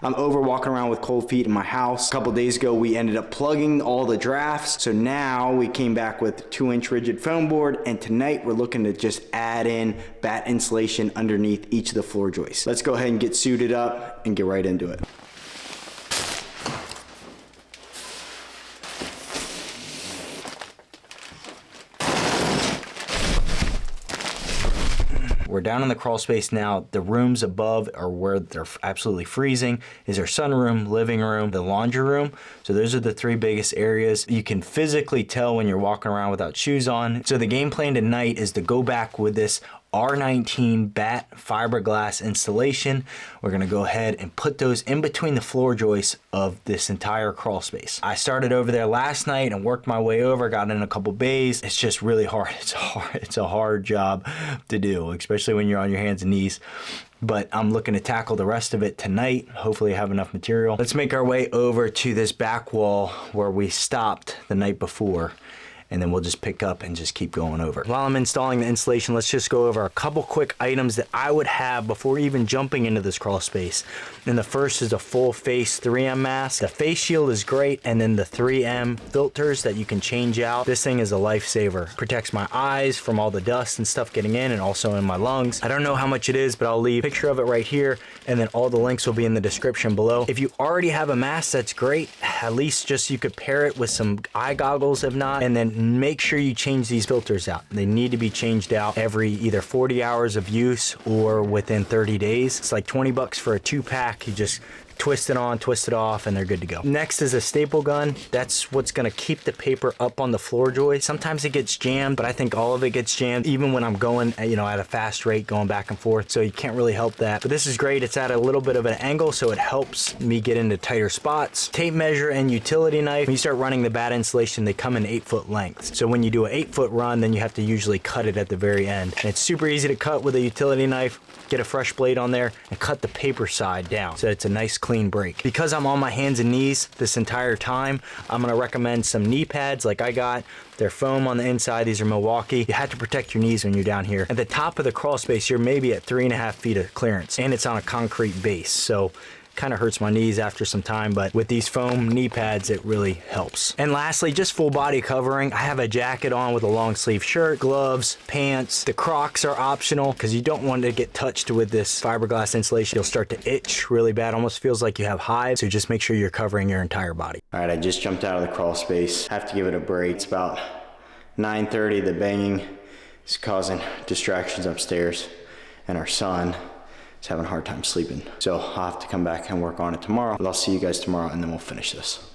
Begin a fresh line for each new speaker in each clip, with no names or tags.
I'm over walking around with cold feet in my house. A couple days ago, we ended up plugging all the drafts. So now we came back with 2-inch rigid foam board, and tonight we're looking to just add in batt insulation underneath each of the floor joists. Let's go ahead and get suited up and get right into it. We're down in the crawl space now. The rooms above are where they're absolutely freezing. Is our sunroom, living room, the laundry room. So those are the three biggest areas. You can physically tell when you're walking around without shoes on. So the game plan tonight is to go back with this R19 batt fiberglass installation. We're gonna go ahead and put those in between the floor joists of this entire crawl space. I started over there last night and worked my way over, got in a couple bays. It's just really hard. It's a hard job to do, especially when you're on your hands and knees. But I'm looking to tackle the rest of it tonight. Hopefully I have enough material. Let's make our way over to this back wall where we stopped the night before, and then we'll just pick up and just keep going over. While I'm installing the insulation, let's just go over a couple quick items that I would have before even jumping into this crawl space. And the first is a full face 3M mask. The face shield is great, and then the 3M filters that you can change out. This thing is a lifesaver. Protects my eyes from all the dust and stuff getting in, and also in my lungs. I don't know how much it is, but I'll leave a picture of it right here, and then all the links will be in the description below. If you already have a mask, that's great. At least just you could pair it with some eye goggles if not, and then make sure you change these filters out. They need to be changed out every either 40 hours of use or within 30 days. It's like 20 bucks for a 2-pack. You just twist it on, twist it off, and they're good to go. Next is a staple gun. That's what's gonna keep the paper up on the floor joist. Sometimes it gets jammed, but I think all of it gets jammed, even when I'm going, at a fast rate, going back and forth, so you can't really help that. But this is great. It's at a little bit of an angle, so it helps me get into tighter spots. Tape measure and utility knife. When you start running the batt insulation, they come in 8-foot lengths. So when you do an 8-foot run, then you have to usually cut it at the very end. And it's super easy to cut with a utility knife. Get a fresh blade on there and cut the paper side down, so it's a nice clean break. Because I'm on my hands and knees this entire time, I'm gonna recommend some knee pads like I got. They're foam on the inside. These are Milwaukee. You have to protect your knees when you're down here. At the top of the crawl space, you're maybe at 3.5 feet of clearance, and it's on a concrete base, so kind of hurts my knees after some time, but with these foam knee pads, it really helps. And lastly, just full body covering. I have a jacket on with a long sleeve shirt, gloves, pants. The Crocs are optional because you don't want to get touched with this fiberglass insulation. You'll start to itch really bad. Almost feels like you have hives, so just make sure you're covering your entire body. All right, I just jumped out of the crawl space. Have to give it a break. It's about 9:30. The banging is causing distractions upstairs, and our son is having a hard time sleeping. So I'll have to come back and work on it tomorrow, but I'll see you guys tomorrow and then we'll finish this.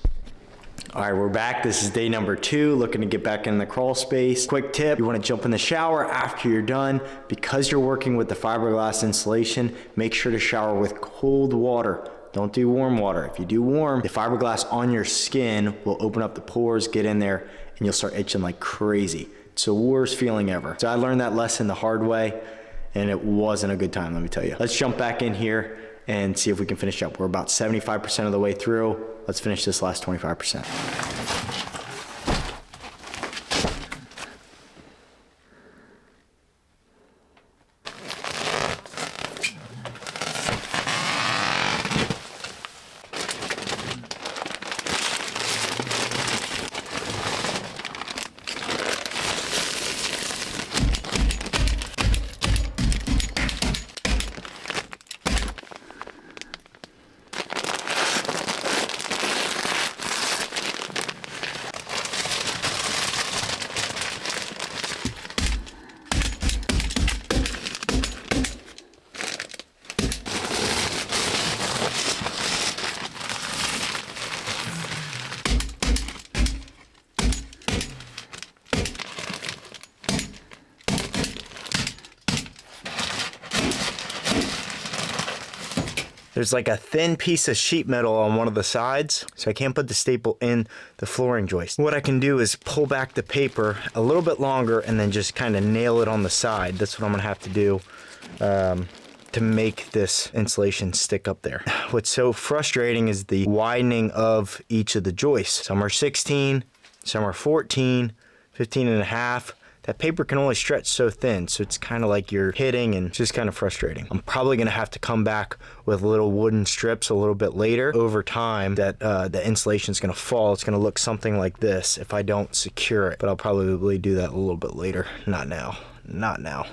All right, we're back. This is day number 2, looking to get back in the crawl space. Quick tip, you wanna jump in the shower after you're done. Because you're working with the fiberglass insulation, make sure to shower with cold water. Don't do warm water. If you do warm, the fiberglass on your skin will open up the pores, get in there, and you'll start itching like crazy. It's the worst feeling ever. So I learned that lesson the hard way, and it wasn't a good time, let me tell you. Let's jump back in here and see if we can finish up. We're about 75% of the way through. Let's finish this last 25%. There's like a thin piece of sheet metal on one of the sides, so I can't put the staple in the flooring joist. What I can do is pull back the paper a little bit longer and then just kind of nail it on the side. That's what I'm gonna have to do to make this insulation stick up there. What's so frustrating is the widening of each of the joists. Some are 16, some are 14, 15 and a half. that paper can only stretch so thin, so it's kind of like you're hitting and it's just kind of frustrating. I'm probably gonna have to come back with little wooden strips a little bit later. Over time, that the insulation is gonna fall. It's gonna look something like this if I don't secure it, but I'll probably do that a little bit later. Not now, not now.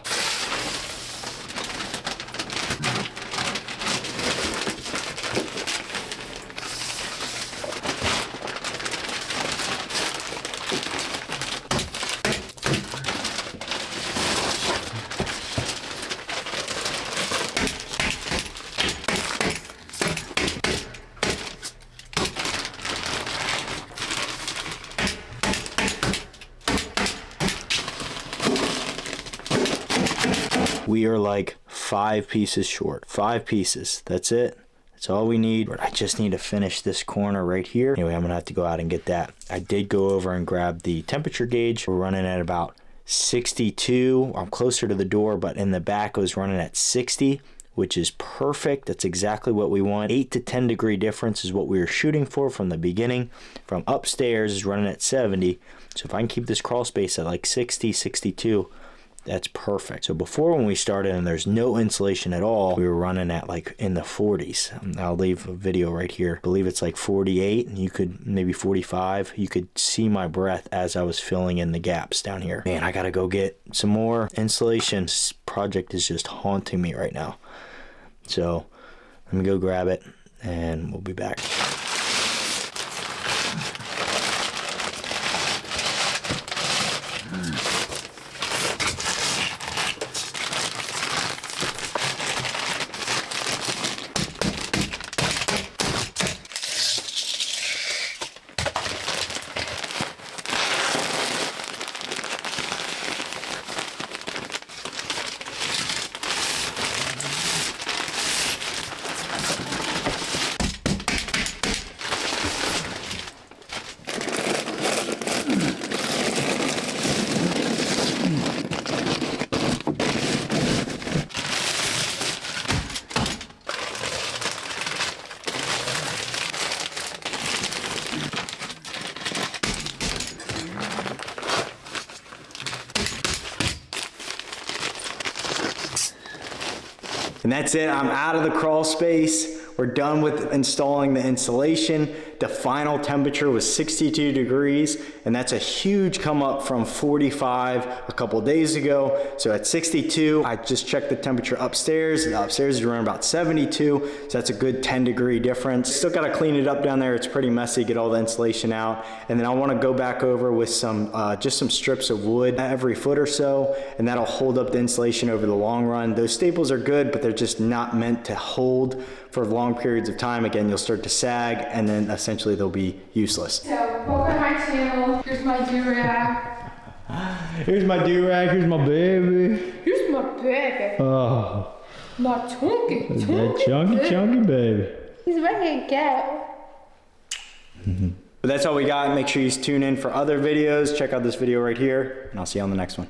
We are like 5 pieces short. 5 pieces, that's it. That's all we need. I just need to finish this corner right here. Anyway, I'm gonna have to go out and get that. I did go over and grab the temperature gauge. We're running at about 62. I'm closer to the door, but in the back it was running at 60, which is perfect. That's exactly what we want. 8 to 10 degree difference is what we were shooting for from the beginning. From upstairs is running at 70. So if I can keep this crawl space at like 60, 62, that's perfect. So before, when we started and there's no insulation at all, we were running at like in the 40s. I'll leave a video right here. I believe it's like 48, and you could maybe 45. You could see my breath as I was filling in the gaps down here. Man, I gotta go get some more insulation. This project is just haunting me right now. So let me go grab it and we'll be back. And that's it, I'm out of the crawl space. We're done with installing the insulation. The final temperature was 62 degrees, and that's a huge come up from 45 a couple days ago. So at 62, I just checked the temperature upstairs. The upstairs is around about 72, so that's a good 10 degree difference. Still gotta clean it up down there. It's pretty messy, get all the insulation out. And then I wanna go back over with some, just some strips of wood every foot or so, and that'll hold up the insulation over the long run. Those staples are good, but they're just not meant to hold for long periods of time. Again, you'll start to sag, and then essentially they'll be useless.
So, welcome to my channel. Here's my do-rag.
Here's my do-rag, here's my baby.
Here's my baby.
Oh.
My chunky
Chunky baby.
He's ready to go.
But that's all we got. Make sure you tune in for other videos. Check out this video right here, and I'll see you on the next one.